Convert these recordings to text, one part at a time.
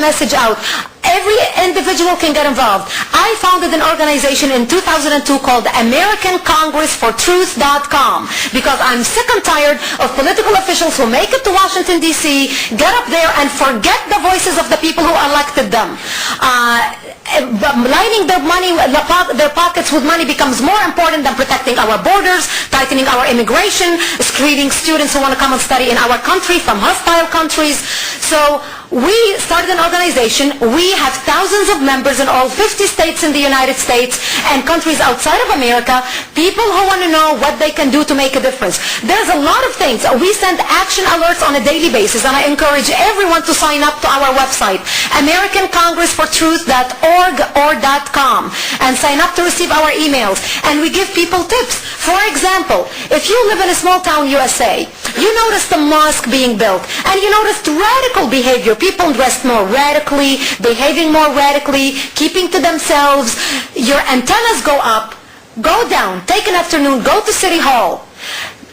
message out. Every individual can get involved. I founded an organization in 2002 called AmericanCongressForTruth.com because I'm sick and tired of political officials who make it to Washington, D.C., get up there and forget the voices of the people who elected them. Lining their pockets with money becomes more important than protecting our borders, tightening our immigration, screening students who want to come and study in our country from hostile countries. So we started an organization. We have thousands of members in all 50 states in the United States and countries outside of America, people who want to know what they can do to make a difference. There's a lot of things. We send action alerts on a daily basis, and I encourage everyone to sign up to our website, AmericanCongressForTruth.org or .com, and sign up to receive our emails. And we give people tips. For example, if you live in a small town USA, you notice the mosque being built, and you noticed radical behavior. People dressed more radically, behaving more radically, keeping to themselves. Your antennas go up, go down, take an afternoon, go to City Hall.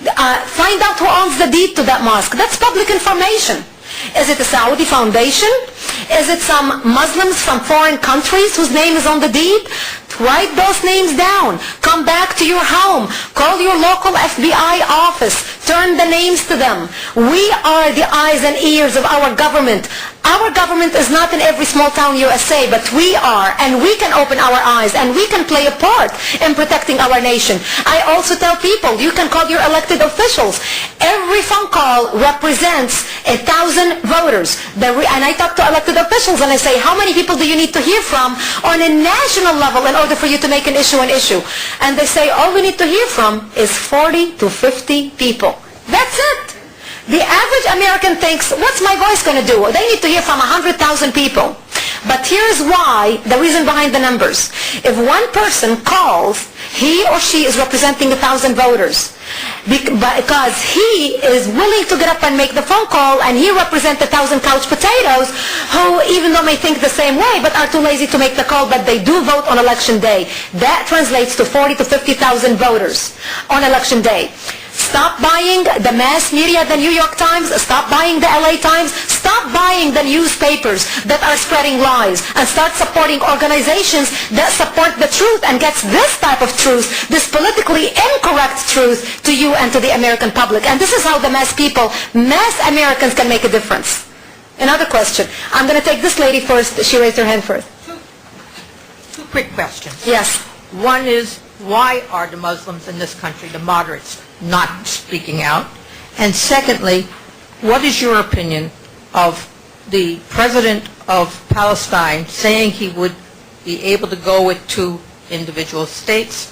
Find out who owns the deed to that mosque. That's public information. Is it a Saudi foundation? Is it some Muslims from foreign countries whose name is on the deed? Write those names down. Come back to your home. Call your local FBI office. Turn the names to them. We are the eyes and ears of our government. Our government is not in every small town USA, but we are, and we can open our eyes, and we can play a part in protecting our nation. I also tell people, you can call your elected officials. Every phone call represents 1,000 voters. And I talk to elected officials, and I say, how many people do you need to hear from on a national level in order for you to make an issue an issue? And they say, all we need to hear from is 40 to 50 people. That's it. The average American thinks, what's my voice going to do? They need to hear from 100,000 people. But here's why, the reason behind the numbers. If one person calls, he or she is representing 1,000 voters. Because he is willing to get up and make the phone call, and he represents 1,000 couch potatoes who, even though may think the same way, but are too lazy to make the call, but they do vote on election day. That translates to 40 to 50,000 voters on election day. Stop buying the mass media, the New York Times. Stop buying the LA Times. Stop buying the newspapers that are spreading lies, and start supporting organizations that support the truth and gets this type of truth, this politically incorrect truth, to you and to the American public. And this is how the mass people, mass Americans, can make a difference. Another question. I'm going to take this lady first. She raised her hand first. Two quick questions. Yes. One is, why are the Muslims in this country, the moderates, not speaking out? And secondly, what is your opinion of the president of Palestine saying he would be able to go with 2 individual states?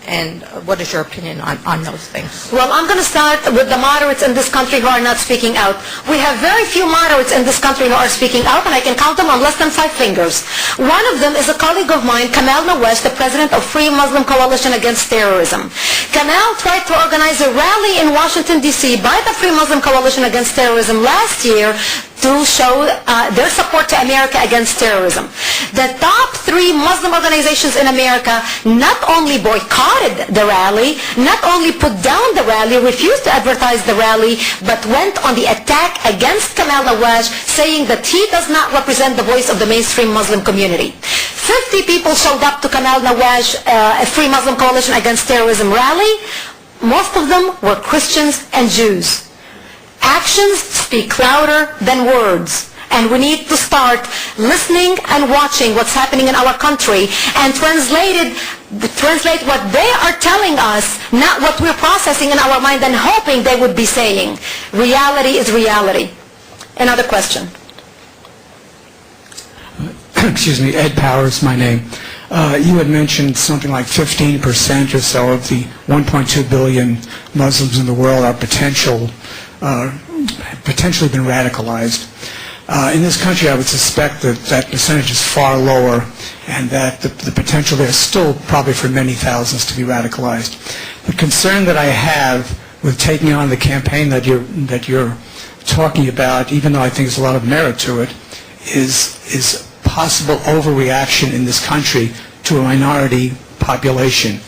And what is your opinion on those things? Well, I'm going to start with the moderates in this country who are not speaking out. We have very few moderates in this country who are speaking out, and I can count them on less than 5 fingers. One of them is a colleague of mine, Kamal Nawash, the president of Free Muslim Coalition Against Terrorism. Kamal tried to organize a rally in Washington, D.C. by the Free Muslim Coalition Against Terrorism last year to show their support to America against terrorism. The top 3 Muslim organizations in America not only boycotted the rally, not only put down the rally, refused to advertise the rally, but went on the attack against Kamal Nawash, saying that he does not represent the voice of the mainstream Muslim community. 50 people showed up to Kamal Nawash, a Free Muslim Coalition Against Terrorism rally. Most of them were Christians and Jews. Actions speak louder than words, and we need to start listening and watching what's happening in our country and translate what they are telling us, not what we're processing in our mind and hoping they would be saying. Reality is reality. Another question. Excuse me, Ed Powers, my name. You had mentioned something like 15% or so of the 1.2 billion Muslims in the world are potentially been radicalized. In this country, I would suspect that that percentage is far lower, and that the potential there is still probably for many thousands to be radicalized. The concern that I have with taking on the campaign that you're talking about, even though I think there's a lot of merit to it, is possible overreaction in this country to a minority population.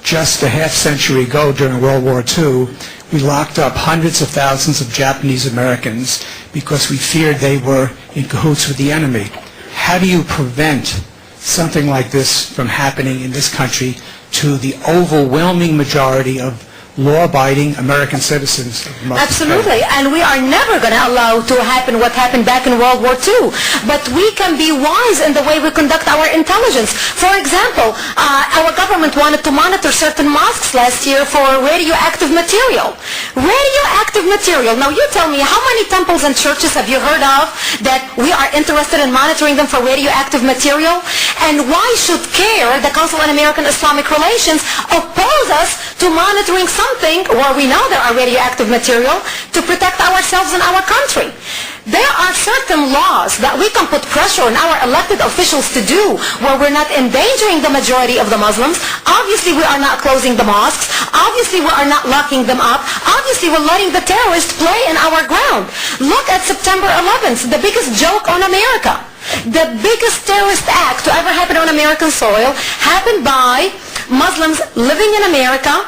Just a half century ago, during World War II, we locked up hundreds of thousands of Japanese Americans because we feared they were in cahoots with the enemy. How do you prevent something like this from happening in this country to the overwhelming majority of law-abiding American citizens of Muslim Absolutely, faith? and we are never going to allow to happen what happened back in World War II. But we can be wise in the way we conduct our intelligence. For example, our government wanted to monitor certain mosques last year for radioactive material. Radioactive material. Now you tell me, how many temples and churches have you heard of that we are interested in monitoring them for radioactive material? And why should CARE, the Council on American-Islamic Relations, oppose us to monitoring something where we know there are radioactive material to protect ourselves and our country? There are certain laws that we can put pressure on our elected officials to do where we're not endangering the majority of the Muslims. Obviously, we are not closing the mosques. Obviously, we are not locking them up. Obviously, we're letting the terrorists play in our ground. Look at September 11th, the biggest joke on America. The biggest terrorist act to ever happen on American soil happened by Muslims living in America,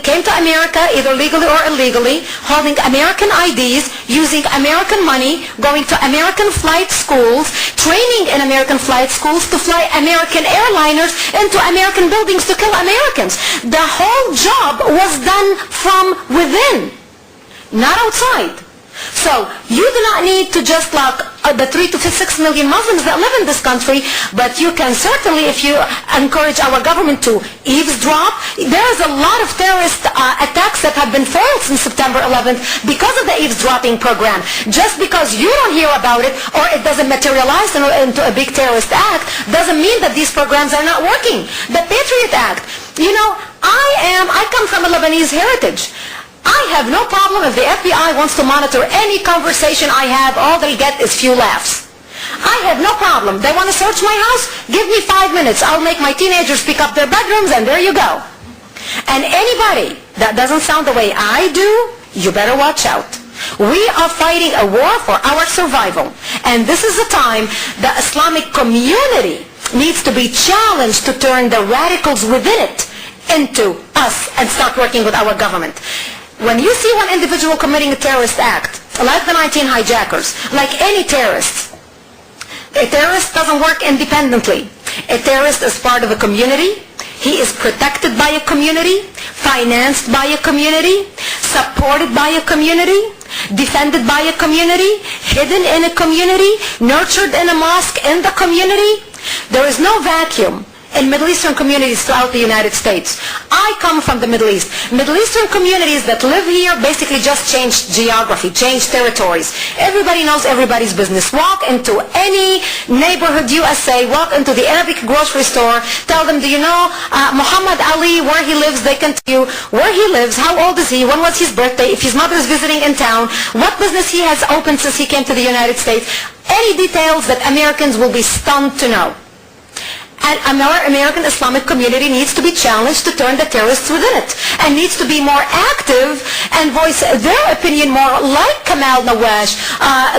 came to America either legally or illegally, holding American IDs, using American money, going to American flight schools, training in American flight schools to fly American airliners into American buildings to kill Americans. The whole job was done from within, not outside. So you do not need to just lock the 3 to 6 million Muslims that live in this country, but you can certainly, if you encourage our government to eavesdrop, there is a lot of terrorist attacks that have been failed since September 11th because of the eavesdropping program. Just because you don't hear about it or it doesn't materialize into a big terrorist act doesn't mean that these programs are not working. The Patriot Act, you know, I come from a Lebanese heritage. I have no problem if the FBI wants to monitor any conversation I have. All they get is few laughs. I have no problem. They want to search my house? Give me 5 minutes. I'll make my teenagers pick up their bedrooms, and there you go. And anybody that doesn't sound the way I do, you better watch out. We are fighting a war for our survival. And this is the time the Islamic community needs to be challenged to turn the radicals within it into us and start working with our government. When you see one individual committing a terrorist act, like the 19 hijackers, like any terrorist, a terrorist doesn't work independently. A terrorist is part of a community. He is protected by a community, financed by a community, supported by a community, defended by a community, hidden in a community, nurtured in a mosque in the community. There is no vacuum in Middle Eastern communities throughout the United States. I come from the Middle East. Middle Eastern communities that live here basically just changed geography, changed territories. Everybody knows everybody's business. Walk into any neighborhood USA, walk into the Arabic grocery store, tell them, do you know Muhammad Ali, where he lives? They can tell you where he lives, how old is he, when was his birthday, if his mother is visiting in town, what business he has opened since he came to the United States. Any details that Americans will be stunned to know. And our American Islamic community needs to be challenged to turn the terrorists within it, and needs to be more active and voice their opinion more, like Kamal Nawash,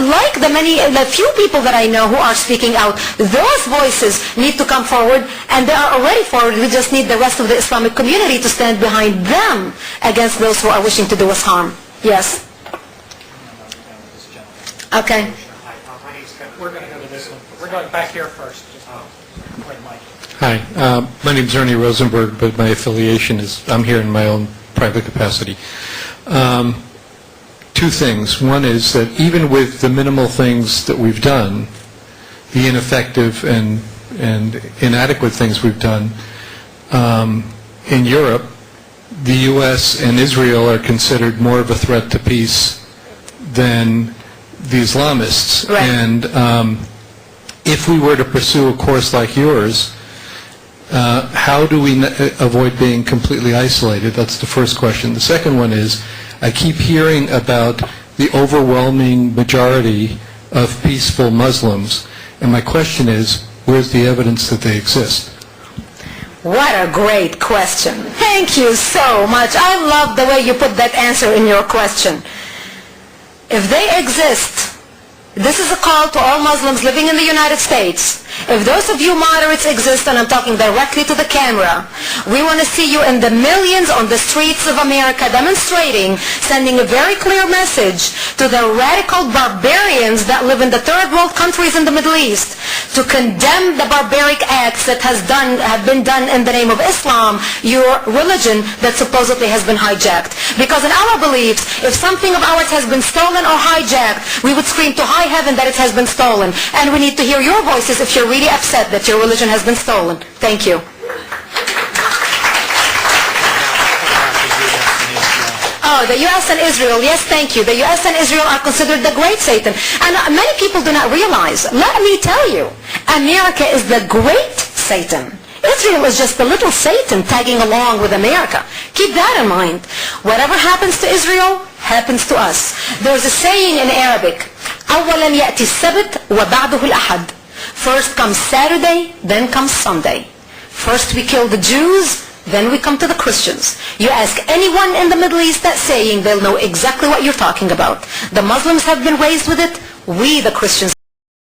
like the few people that I know who are speaking out. Those voices need to come forward, and they are already forward. We just need the rest of the Islamic community to stand behind them against those who are wishing to do us harm. Yes? Okay. We're going to go to this one. We're going back here first. Hi, my name is Ernie Rosenberg, but my affiliation is, I'm here in my own private capacity. Two things. One is that even with the minimal things that we've done, the ineffective and inadequate things we've done, in Europe, the U.S. and Israel are considered more of a threat to peace than the Islamists. Right. And if we were to pursue a course like yours, how do we avoid being completely isolated? That's the first question. The second one is, I keep hearing about the overwhelming majority of peaceful Muslims, and my question is, where's the evidence that they exist? What a great question. Thank you so much. I love the way you put that answer in your question. If they exist, This is a call to all Muslims living in the United States. If those of you moderates exist, and I'm talking directly to the camera, we want to see you in the millions on the streets of America demonstrating, sending a very clear message to the radical barbarians that live in the third world countries in the Middle East to condemn the barbaric acts that have been done in the name of Islam, your religion that supposedly has been hijacked. Because in our beliefs, if something of ours has been stolen or hijacked, we would scream to high heaven that it has been stolen. And we need to hear your voices if you're really upset that your religion has been stolen. Thank you. Oh, the U.S. and Israel. Yes, thank you. The U.S. and Israel are considered the great Satan. And many people do not realize, let me tell you, America is the great Satan. Israel is just the little Satan tagging along with America. Keep that in mind. Whatever happens to Israel happens to us. There's a saying in Arabic, أولا يأتي السبت وبعده الأحد. First comes Saturday, then comes Sunday. First we kill the Jews, then we come to the Christians. You ask anyone in the Middle East that saying, they'll know exactly what you're talking about. The Muslims have been raised with it. We, the Christians,